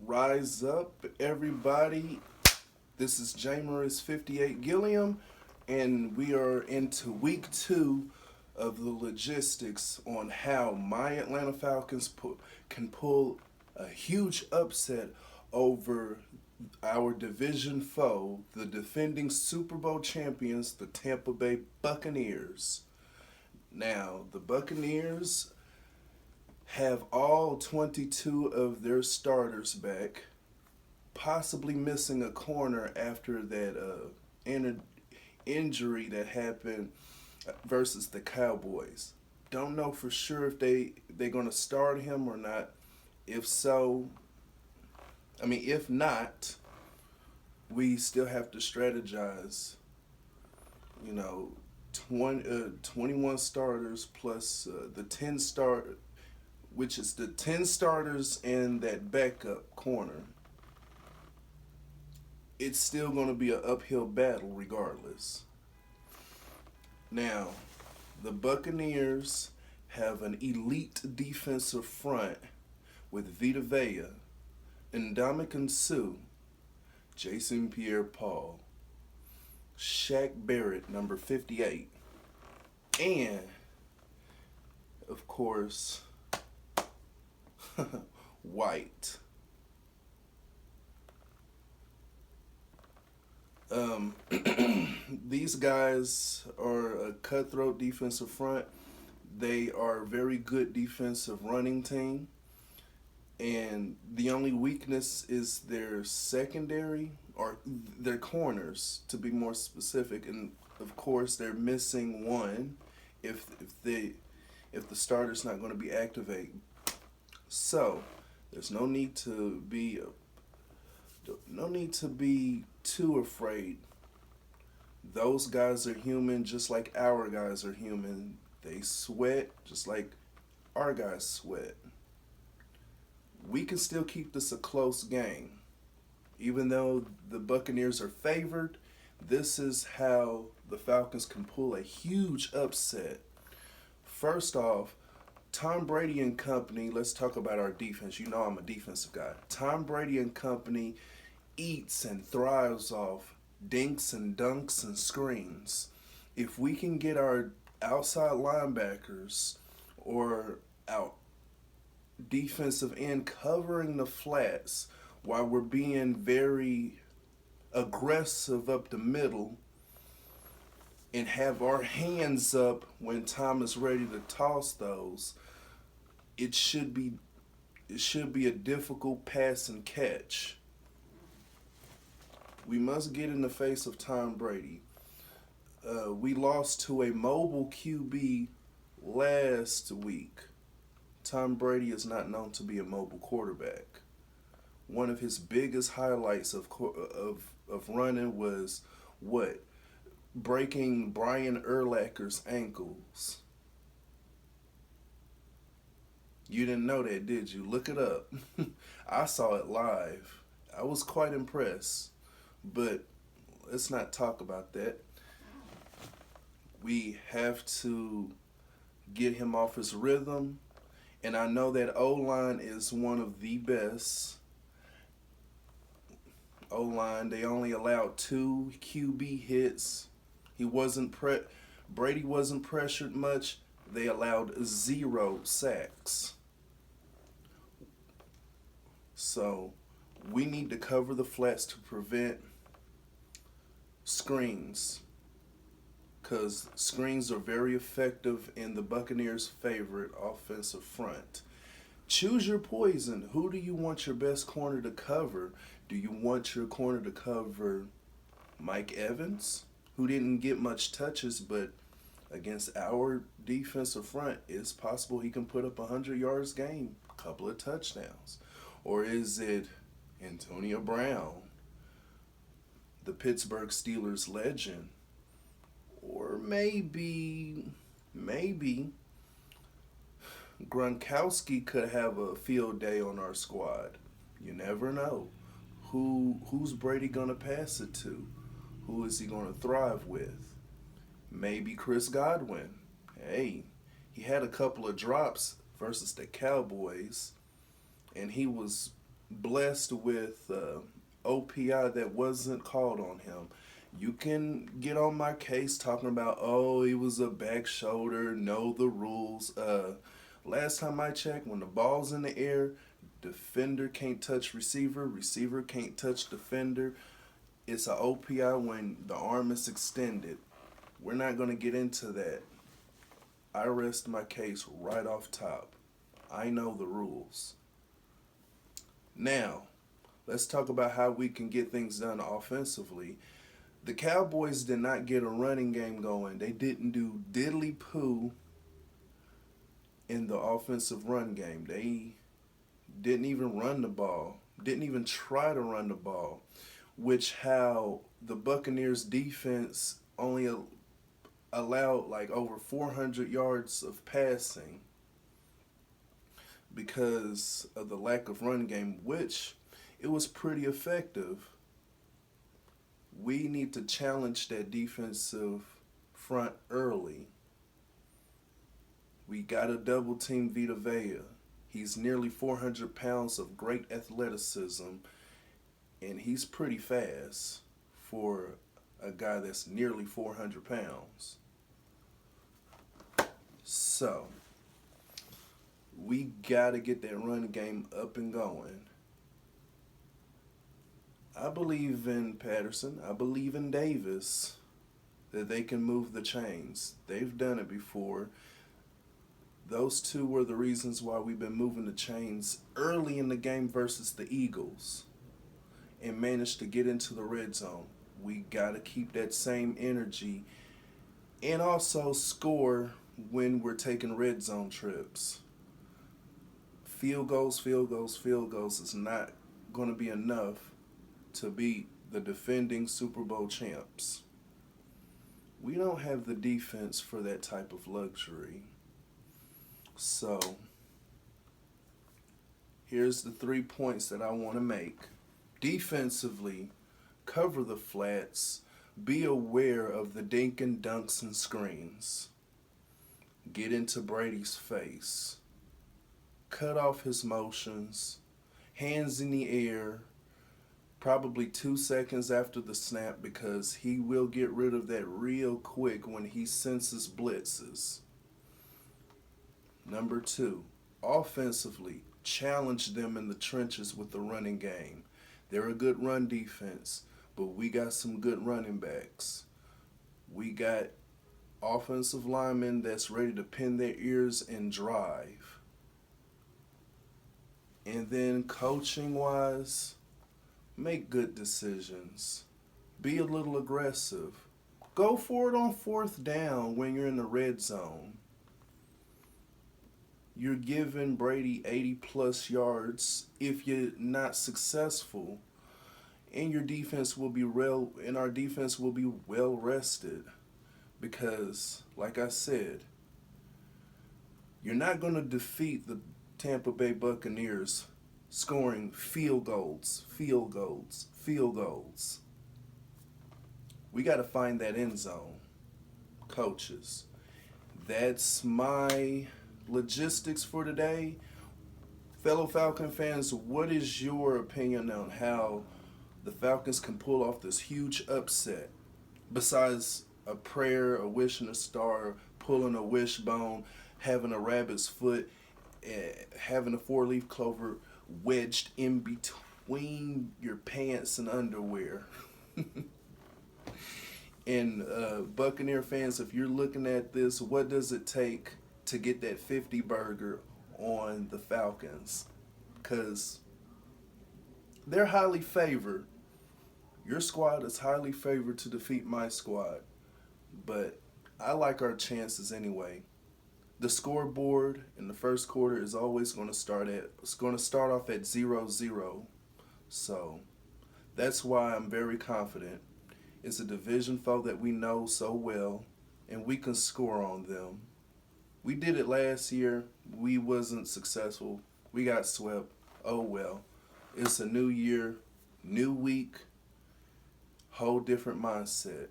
Rise up, everybody. This is Jamer's 58 Gilliam, and we are into week 2 of the logistics on how my Atlanta Falcons can pull a huge upset over our division foe, the defending Super Bowl champions, the Tampa Bay Buccaneers. Now, the Buccaneers have all 22 of their starters back, possibly missing a corner after that injury that happened versus the Cowboys. Don't know for sure if they're going to start him or not. If so, if not, we still have to strategize. You know, 21 starters plus the 10 start, which is the 10 starters and that backup corner. It's still going to be an uphill battle regardless. Now, the Buccaneers have an elite defensive front with Vita Vea, Ndamukong Suh, Jason Pierre-Paul, Shaq Barrett, number 58, and, of course, White. These guys are a cutthroat defensive front. They are a very good defensive running team. And the only weakness is their secondary, or their corners, to be more specific. And of course, they're missing one if the starter's not going to be activated. So there's no need to be too afraid. Those guys are human, just like our guys are human. They sweat just like our guys sweat. We can still keep this a close game. Even though the Buccaneers are favored, this is how the Falcons can pull a huge upset. First off, Tom Brady and company, let's talk about our defense. You know I'm a defensive guy. Tom Brady and company eats and thrives off dinks and dunks and screens. If we can get our outside linebackers or out defensive end covering the flats while we're being very aggressive up the middle and have our hands up when Tom is ready to toss those, it should be a difficult pass and catch. We must get in the face of Tom Brady. We lost to a mobile QB last week. Tom Brady is not known to be a mobile quarterback. One of his biggest highlights of running was what? Breaking Brian Urlacher's ankles. You didn't know that, did you? Look it up. I saw it live. I was quite impressed. But let's not talk about that. We have to get him off his rhythm. And I know that O-line is one of the best. O-line, they only allowed 2 QB hits. Brady wasn't pressured much. They allowed 0 sacks. So we need to cover the flats to prevent screens, because screens are very effective in the Buccaneers' favorite offensive front. Choose your poison. Who do you want your best corner to cover? Do you want your corner to cover Mike Evans, who didn't get much touches, but against our defensive front, it's possible he can put up 100 yards game, a couple of touchdowns? Or is it Antonio Brown, the Pittsburgh Steelers legend? Or maybe Gronkowski could have a field day on our squad. You never know. Who's Brady gonna pass it to? Who is he gonna thrive with? Maybe Chris Godwin. Hey, he had a couple of drops versus the Cowboys, and he was blessed with OPI that wasn't called on him. You can get on my case talking about, oh, he was a back shoulder, know the rules. Last time I checked, when the ball's in the air, defender can't touch receiver, receiver can't touch defender. It's a OPI when the arm is extended. We're not going to get into that. I rest my case right off top. I know the rules. Now, let's talk about how we can get things done offensively. The Cowboys did not get a running game going. They didn't do diddly poo in the offensive run game. They didn't even run the ball, didn't even try to run the ball, which how the Buccaneers defense only allowed like over 400 yards of passing because of the lack of run game, which it was pretty effective. We need to challenge that defensive front early. We got to double team Vita Vea. He's nearly 400 pounds of great athleticism, and he's pretty fast for a guy that's nearly 400 pounds. So, we got to get that run game up and going. I believe in Patterson. I believe in Davis that they can move the chains. They've done it before. Those two were the reasons why we've been moving the chains early in the game versus the Eagles and managed to get into the red zone. We got to keep that same energy and also score when we're taking red zone trips. Field goals is not going to be enough to beat the defending Super Bowl champs. We don't have the defense for that type of luxury. So, here's the 3 points that I want to make. Defensively, cover the flats. Be aware of the dink and dunks and screens. Get into Brady's face. Cut off his motions. Hands in the air. Probably 2 seconds after the snap because he will get rid of that real quick when he senses blitzes. Number 2, offensively, challenge them in the trenches with the running game. They're a good run defense, but we got some good running backs. We got offensive linemen that's ready to pin their ears and drive. And then coaching-wise, make good decisions. Be a little aggressive. Go for it on 4th down when you're in the red zone. You're giving Brady 80-plus yards if you're not successful, and your defense will be our defense will be well rested because, like I said, you're not going to defeat the Tampa Bay Buccaneers scoring field goals. We got to find that end zone, coaches. That's my logistics for today. Fellow Falcon fans, what is your opinion on how the Falcons can pull off this huge upset? Besides a prayer, a wish, and a star, pulling a wishbone, having a rabbit's foot, having a 4-leaf clover wedged in between your pants and underwear. And Buccaneer fans, if you're looking at this, what does it take to get that 50 burger on the Falcons? Because they're highly favored. Your squad is highly favored to defeat my squad. But I like our chances anyway. The scoreboard in the first quarter is always going to start off at 0-0. So that's why I'm very confident. It's a division foe that we know so well, and we can score on them. We did it last year. We wasn't successful. We got swept. Oh well. It's a new year, new week, whole different mindset.